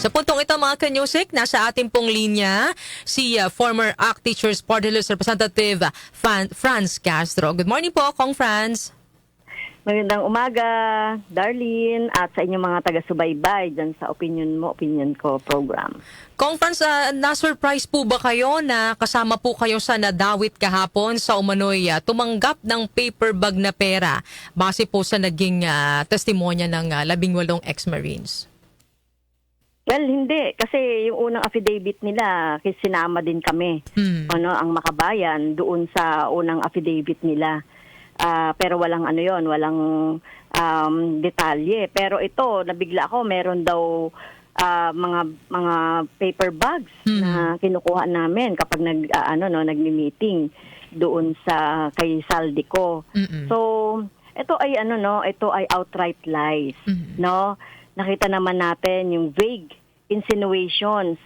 Sa puntong ito mga kanyusik, nasa ating pong linya si former ACT Teachers Party List Representative Franz Castro. Good morning po, Kong Franz. Magandang umaga, Darlene, at sa inyong mga taga-subaybay dyan sa Opinion Mo, Opinion Ko program. Kong Franz, na-surprise po ba kayo na kasama po kayo sa nadawit kahapon sa umano'y tumanggap ng paper bag na pera base po sa naging testimonya ng 18 ex-Marines? Well, hindi. Kasi yung unang affidavit nila, sinama din kami, ang Makabayan, doon sa unang affidavit nila. Pero walang walang detalye. Pero ito, nabigla ako, meron daw mga paper bags na kinukuha namin kapag nagmi-meeting doon sa kay Saldico. So, ito ay ito ay outright lies, no? Nakita naman natin yung vague insinuations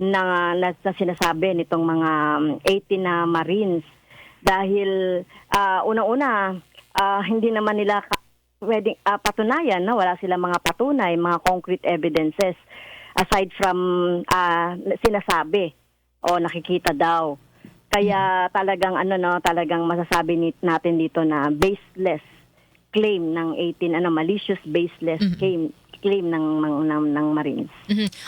na sinasabi nitong mga 18 na Marines dahil unang-una hindi naman nila pwedeng patunayan, no? Wala silang mga patunay, mga concrete evidences aside from sinasabi o nakikita daw. Kaya talagang talagang masasabi natin dito na baseless claim ng 18 malicious baseless claim ng Marines.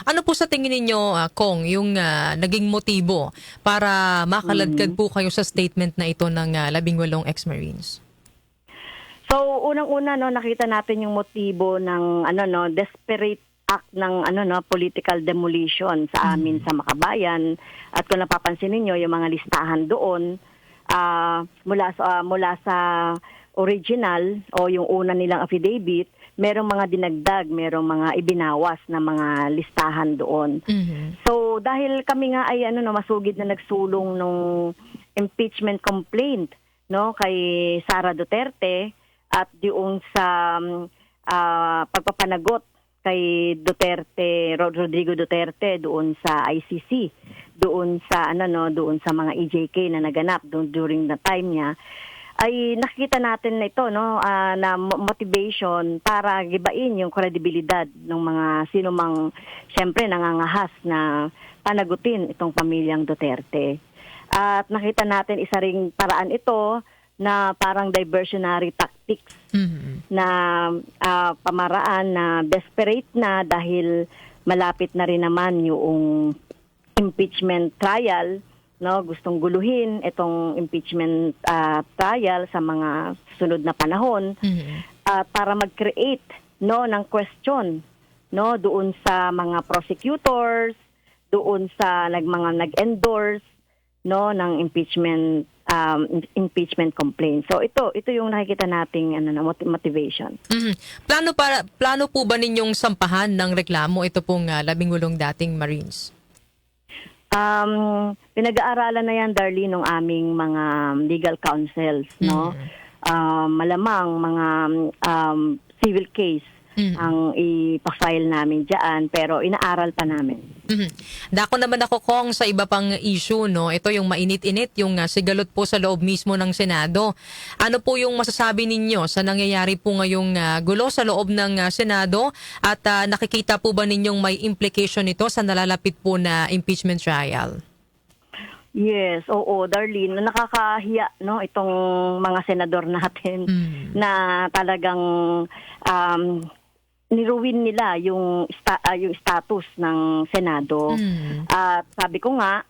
Ano po sa tingin ninyo, Kong, yung naging motibo para makaladkad po kayo sa statement na ito ng 18 ex-Marines? So, unang-una nakita natin yung motibo ng desperate act ng political demolition sa amin sa Makabayan. At kung napapansin niyo yung mga listahan doon mula sa original o yung una nilang affidavit, merong mga dinagdag, merong mga ibinawas na mga listahan doon. So dahil kami nga ay masugid na nagsulong nung impeachment complaint, no, kay Sara Duterte at doon sa pagpapanagot kay Rodrigo Duterte doon sa ICC, doon sa doon sa mga EJK na naganap during the time niya, ay nakikita natin na ito na motivation para gibain yung kredibilidad ng mga sinumang siyempre nangangahas na panagutin itong pamilyang Duterte. At nakita natin isa ring paraan ito na parang diversionary tactics na pamaraan na desperate na dahil malapit na rin naman yung impeachment trial. No, gustong guluhin itong impeachment trial sa mga sunod na panahon para mag-create ng question doon sa mga prosecutors, doon sa mga nag-endorse ng impeachment complaint. So ito yung nakikita nating motivation. Plano po ba ninyong sampahan ng reklamo ito pong 18 dating Marines? Pinag-aaralan na yan, Darlene, ng aming mga legal counsels, no? Malamang mga civil case ang ipafile namin dyan, pero inaaral pa namin. Dako naman ako, Kong, sa iba pang issue, no? Ito yung mainit-init, yung sigalot po sa loob mismo ng Senado. Ano po yung masasabi ninyo sa nangyayari po ngayong gulo sa loob ng Senado at nakikita po ba ninyong may implication nito sa nalalapit po na impeachment trial? Yes, oo, Darlene, nakakahiya itong mga senador natin na talagang niruwin nila yung status ng Senado. At sabi ko nga,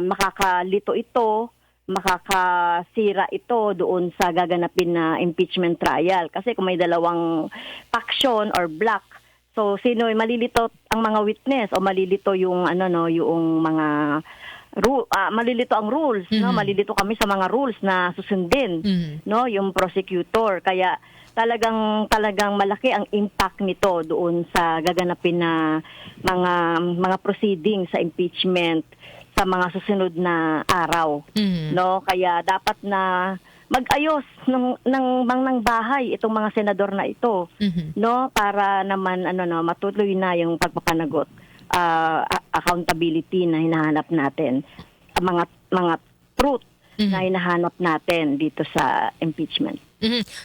makakalito ito, makakasira ito doon sa gaganapin na impeachment trial. Kasi kung may dalawang faction or block, so sino malilito ang mga witness o malilito yung yung mga malilito ang rules, malilito kami sa mga rules na susundin, yung prosecutor. Kaya talagang malaki ang impact nito doon sa gaganapin na mga proceedings sa impeachment sa mga susunod na araw. Kaya dapat na mag-ayos ng bahay itong mga senador na ito, para naman matuloy na yung pagpapanagot, accountability na hinahanap natin, mga truth na hinahanap natin dito sa impeachment.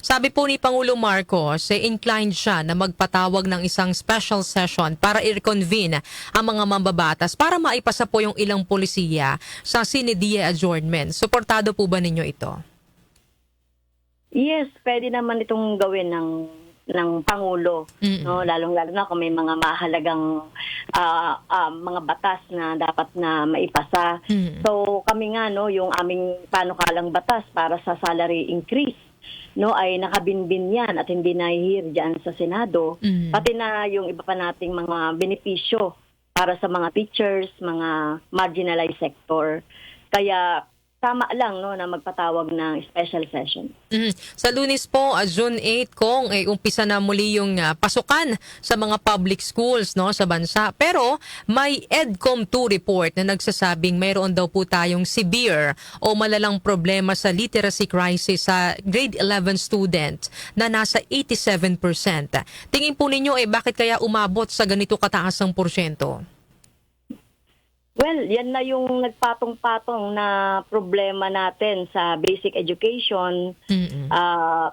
Sabi po ni Pangulo Marcos, inclined siya na magpatawag ng isang special session para i-reconvene ang mga mambabatas para maipasa po yung ilang polisiya sa sine die adjournment. Suportado po ba ninyo ito? Yes, pwede naman itong gawin ng Pangulo, no, lalong-lalo na kung may mga mahalagang mga batas na dapat na maipasa. So kami nga, no, yung aming panukalang batas para sa salary increase, no, ay nakabinbin yan at hindi nahihir dyan sa Senado, pati na yung iba pa nating mga benepisyo para sa mga teachers, mga marginalized sector. Kaya tama lang, no, na magpatawag ng special session. Sa Lunes po, June 8, kung umpisa na muli yung pasukan sa mga public schools, no, sa bansa. Pero may EDCOM2 report na nagsasabing mayroon daw po tayong severe o malalang problema sa literacy crisis sa grade 11 student na nasa 87%. Tingin po ninyo, bakit kaya umabot sa ganito kataas ang porsyento? Well, yan na yung nagpatong-patong na problema natin sa basic education.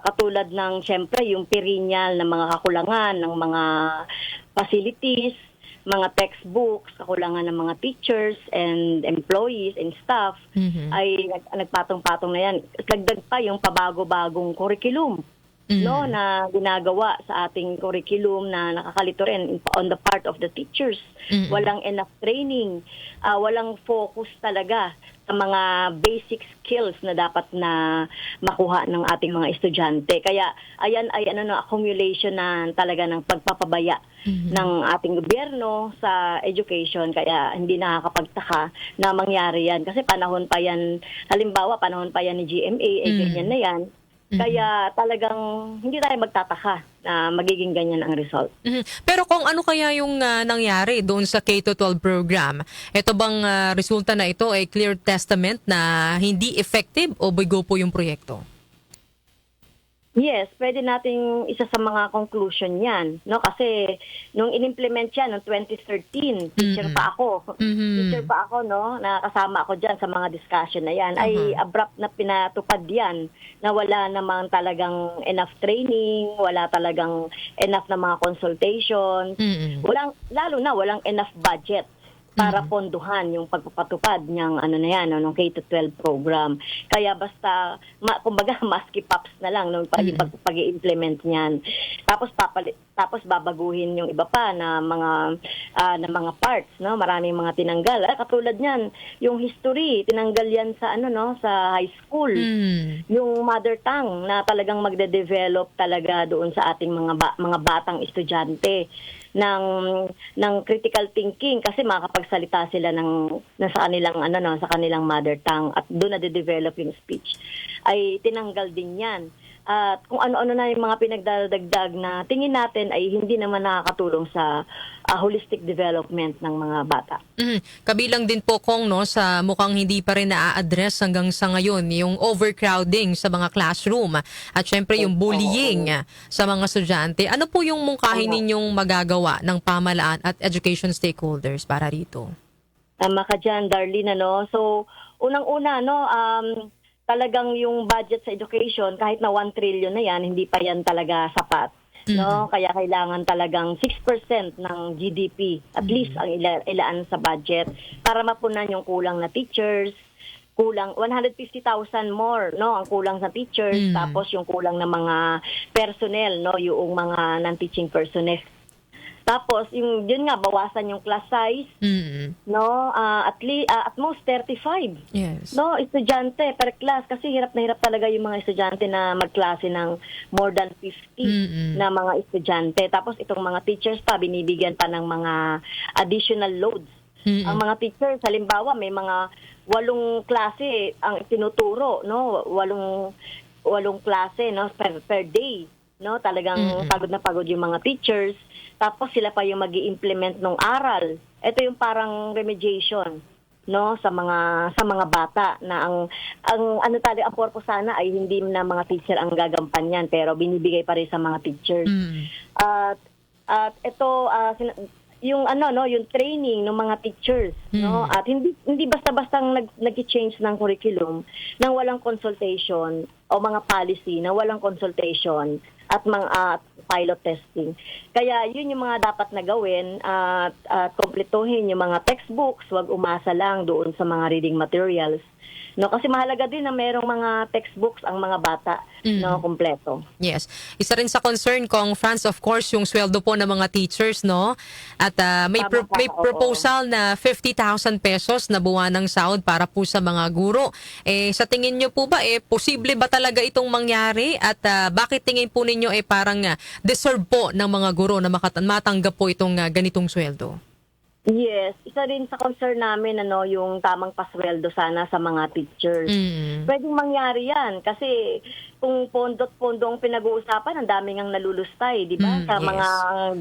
Katulad ng, syempre, yung perennial na mga kakulangan ng mga facilities, mga textbooks, kakulangan ng mga teachers and employees and staff, ay nagpatong-patong na yan. Dagdag pa yung pabago-bagong curriculum, no, na ginagawa sa ating curriculum na nakakalito rin on the part of the teachers. Walang enough training, walang focus talaga sa mga basic skills na dapat na makuha ng ating mga estudyante. Kaya ayan ay accumulation na talaga ng pagpapabaya ng ating gobyerno sa education. Kaya hindi nakakapagtaka na mangyari yan. Kasi panahon pa yan, halimbawa panahon pa yan ni GMA, ganyan na yan. Kaya talagang hindi tayo magtataka na magiging ganyan ang result. Pero kung ano kaya yung nangyari doon sa K-12 program, ito bang resulta na ito ay clear testament na hindi effective o bigo po yung proyekto? Yes, pwede nating isa sa mga conclusion yan, no? Kasi nung inimplement yan noong 2013, teacher pa ako, no? Nakasama ako diyan sa mga discussion na yan. Ay abrupt na pinatupad yan na wala namang talagang enough training, wala talagang enough na mga consultation, walang enough budget para ponduhan yung pagpapatupad niyang ng K-12 program. Kaya basta, kumbaga, maski-pops na lang nung pag-i-implement niyan. Tapos babaguhin yung iba pa na mga parts, no? Maraming mga tinanggal. Katulad niyan, yung history, tinanggal yan sa sa high school. Yung mother tongue na talagang magde-develop talaga doon sa ating mga batang estudyante ng critical thinking kasi makakapagsalita sila sa kanilang mother tongue at doon na de-develop yung speech, ay tinanggal din yan. At kung ano-ano na yung mga pinagdadagdag na tingin natin ay hindi naman nakakatulong sa holistic development ng mga bata. Kabilang din po kung sa mukhang hindi pa rin na-address hanggang sa ngayon yung overcrowding sa mga classroom at syempre yung bullying sa mga estudyante. Ano po yung mungkahin ninyong magagawa ng pamahalaan at education stakeholders para rito? Tama ka dyan, Darlene. So, unang-una, talagang yung budget sa education, kahit na 1 trillion na yan, hindi pa yan talaga sapat. No? Kaya kailangan talagang 6% ng GDP, at least ang ilaan sa budget, para mapunan yung kulang na teachers, kulang 150,000 more, no, ang kulang sa teachers, tapos yung kulang na mga personnel, no, yung mga non-teaching personnel. Tapos yun nga, bawasan yung class size, no, at most 35. Yes. No, estudyante per class kasi hirap na hirap talaga yung mga estudyante na magklase ng more than 50 na mga estudyante. Tapos itong mga teachers pa binibigyan pa ng mga additional loads. Ang mga teachers, halimbawa, may mga 8 klase ang tinuturo, no, 8 klase, no, per day, no, talagang pagod na pagod yung mga teachers. Tapos sila pa yung magi-implement ng aral. Ito yung parang remediation, no, sa mga bata na ang purpose sana ay hindi na mga teacher ang gagampanyan pero binibigay pa rin sa mga teachers. At ito yung yung training ng mga teachers, no, at hindi basta-basta nag-change ng curriculum nang walang consultation o mga policy na walang consultation at mga pilot testing. Kaya yun yung mga dapat na gawin at kumpletuhin yung mga textbooks, wag umasa lang doon sa mga reading materials. No, kasi mahalaga din na merong mga textbooks ang mga bata no kumpleto. Yes. Isa rin sa concern kong France, of course, yung sweldo po ng mga teachers, no? At may Tama ka, may oo. proposal na 50,000 pesos na buwan ng sahod para po sa mga guro. Sa tingin nyo po ba, posible ba talaga itong mangyari? At bakit tingin po ninyo parang deserve po ng mga guro na matanggap po itong ganitong sweldo? Yes, isa rin sa concern namin yung tamang pasweldo sana sa mga teachers. Pwedeng mangyari 'yan kasi kung pondo ang pinag-uusapan, ang daming ang nalulustay, 'di ba? Sa yes. mga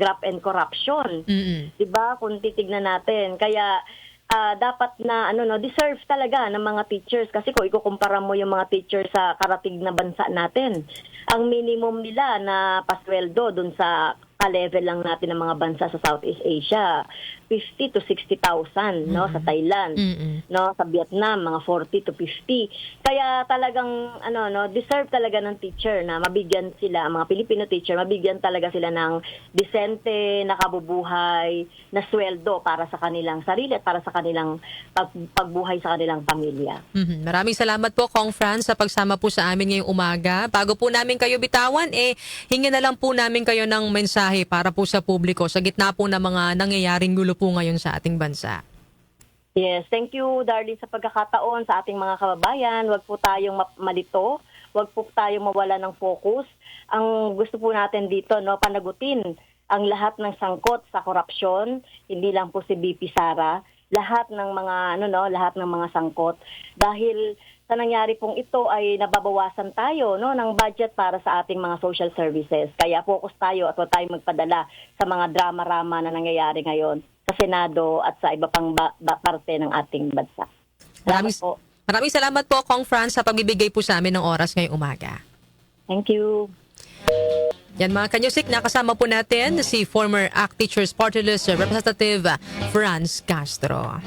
graft and corruption. 'Di ba? Kung titignan natin. Kaya dapat na deserve talaga ng mga teachers kasi kung ikukumpara mo yung mga teachers sa karatig na bansa natin, ang minimum nila na pasweldo dun sa ka-level lang natin ng mga bansa sa Southeast Asia, 50 to 60,000 sa Thailand, sa Vietnam mga 40 to 50. Kaya talagang deserve talaga ng teacher na mabigyan sila, mga Filipino teacher, mabigyan talaga sila ng disente, nakabubuhay, na sweldo para sa kanilang sarili at para sa kanilang pagbuhay sa kanilang pamilya. Maraming salamat po, Kong Franz, sa pagsama po sa amin ngayong umaga. Bago po namin kayo bitawan, hingi na lang po namin kayo ng mensahe para po sa publiko sa gitna po ng mga nangyayaring gulo po ngayon sa ating bansa. Yes, thank you, Darlene, sa pagkakataon sa ating mga kababayan. Huwag po tayong malito, huwag po tayong mawala ng focus. Ang gusto po natin dito, panagutin ang lahat ng sangkot sa korupsyon, hindi lang po si BP Sara, lahat ng mga lahat ng mga sangkot, dahil sa nangyari pong ito ay nababawasan tayo ng budget para sa ating mga social services. Kaya focus tayo at huwag tayong magpadala sa mga drama-rama na nangyayari ngayon sa Senado at sa iba pang parte ng ating bansa. Maraming salamat po, Kong Franz, sa pagbibigay po sa amin ng oras ngayong umaga. Thank you. Yan mga kanyusik, nakasama po natin si former ACT Teachers Party List Representative Franz Castro.